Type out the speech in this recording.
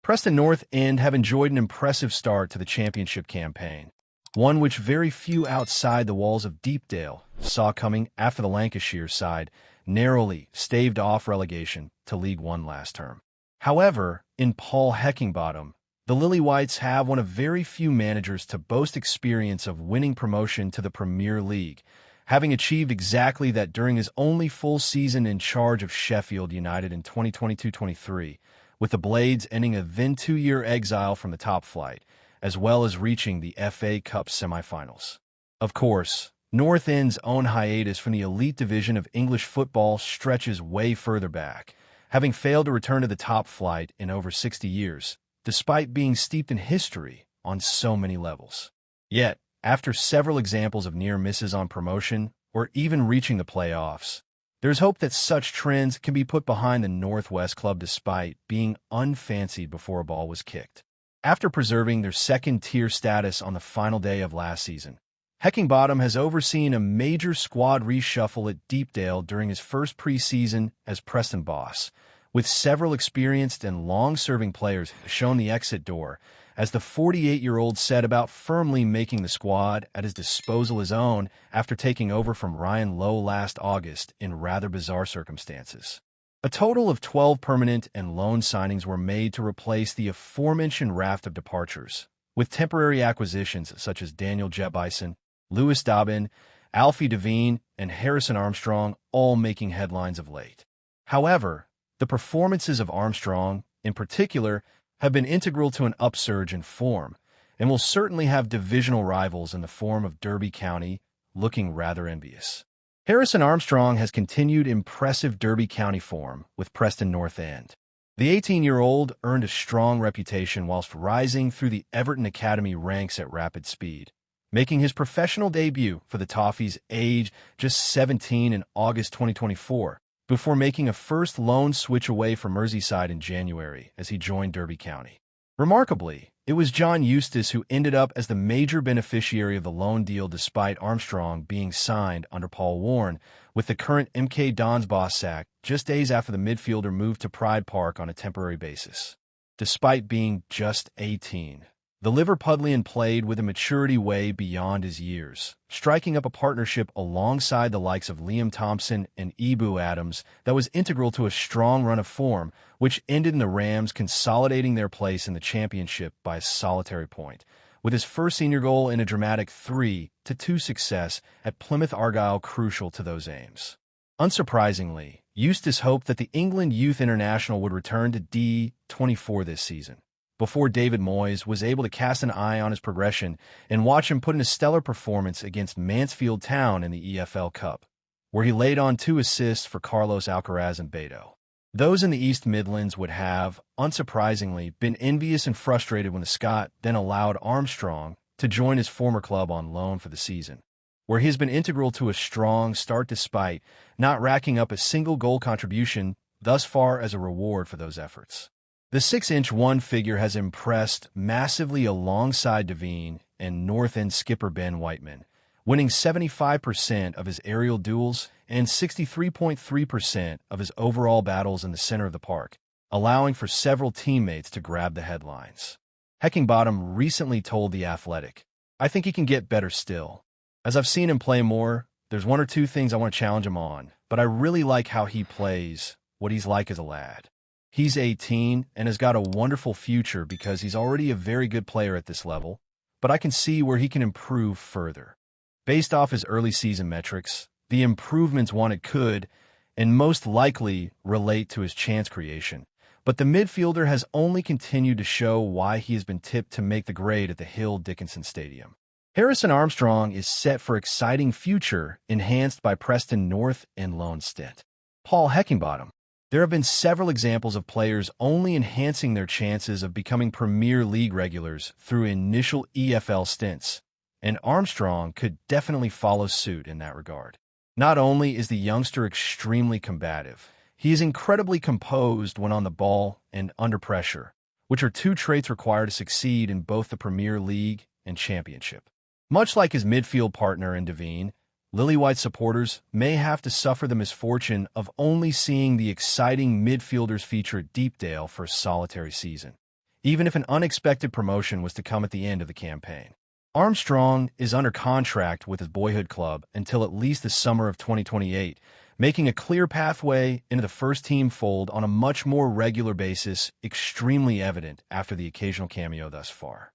Preston North End have enjoyed an impressive start to the championship campaign, one which very few outside the walls of Deepdale saw coming after the Lancashire side narrowly staved off relegation to League One last term. However, in Paul Heckingbottom, the Lily Whites have one of very few managers to boast experience of winning promotion to the Premier League, having achieved exactly that during his only full season in charge of Sheffield United in 2022-23, with the Blades ending a then two-year exile from the top flight, as well as reaching the FA Cup semi-finals. Of course, North End's own hiatus from the elite division of English football stretches way further back, having failed to return to the top flight in over 60 years, despite being steeped in history on so many levels. Yet, after several examples of near misses on promotion or even reaching the playoffs, there's hope that such trends can be put behind the Northwest club despite being unfancied before a ball was kicked. After preserving their second-tier status on the final day of last season, Heckingbottom has overseen a major squad reshuffle at Deepdale during his first pre-season as Preston boss, with several experienced and long-serving players shown the exit door, as the 48-year-old set about firmly making the squad at his disposal his own after taking over from Ryan Lowe last August in rather bizarre circumstances. A total of 12 permanent and loan signings were made to replace the aforementioned raft of departures, with temporary acquisitions such as Daniel Jebison, Lewis Dobbin, Alfie Devine, and Harrison Armstrong all making headlines of late. However, the performances of Armstrong, in particular, have been integral to an upsurge in form, and will certainly have divisional rivals in the form of Derby County, looking rather envious. Harrison Armstrong has continued impressive Derby County form with Preston North End. The 18-year-old earned a strong reputation whilst rising through the Everton Academy ranks at rapid speed, making his professional debut for the Toffees aged just 17 in August 2024, before making a first loan switch away from Merseyside in January as he joined Derby County. Remarkably, it was John Eustace who ended up as the major beneficiary of the loan deal despite Armstrong being signed under Paul Warne, with the current MK Dons boss sacked just days after the midfielder moved to Pride Park on a temporary basis. Despite being just 18, the Liverpudlian played with a maturity way beyond his years, striking up a partnership alongside the likes of Liam Thompson and Ibu Adams that was integral to a strong run of form, which ended in the Rams consolidating their place in the championship by a solitary point, with his first senior goal in a dramatic 3-2 success at Plymouth Argyle crucial to those aims. Unsurprisingly, Eustace hoped that the England Youth International would return to D24 this season, before David Moyes was able to cast an eye on his progression and watch him put in a stellar performance against Mansfield Town in the EFL Cup, where he laid on 2 assists for Carlos Alcaraz and Beto. Those in the East Midlands would have, unsurprisingly, been envious and frustrated when the Scot then allowed Armstrong to join his former club on loan for the season, where he has been integral to a strong start despite not racking up a single goal contribution thus far as a reward for those efforts. The 6-inch one figure has impressed massively alongside Devine and North End skipper Ben Whiteman, winning 75% of his aerial duels and 63.3% of his overall battles in the center of the park, allowing for several teammates to grab the headlines. Heckingbottom recently told The Athletic, "I think he can get better still. As I've seen him play more, there's 1 or 2 things I want to challenge him on, but I really like how he plays, what he's like as a lad. He's 18 and has got a wonderful future because he's already a very good player at this level, but I can see where he can improve further." Based off his early season metrics, the improvements wanted could, and most likely, relate to his chance creation, but the midfielder has only continued to show why he has been tipped to make the grade at the Hill Dickinson Stadium. Harrison Armstrong is set for exciting future enhanced by Preston North End loan stint. Paul Heckingbottom. There have been several examples of players only enhancing their chances of becoming Premier League regulars through initial EFL stints, and Armstrong could definitely follow suit in that regard. Not only is the youngster extremely combative, he is incredibly composed when on the ball and under pressure, which are 2 traits required to succeed in both the Premier League and Championship. Much like his midfield partner in Devine, Lily White supporters may have to suffer the misfortune of only seeing the exciting midfielders feature at Deepdale for a solitary season. even if an unexpected promotion was to come at the end of the campaign. Armstrong is under contract with his boyhood club until at least the summer of 2028, making a clear pathway into the first-team fold on a much more regular basis extremely evident after the occasional cameo thus far.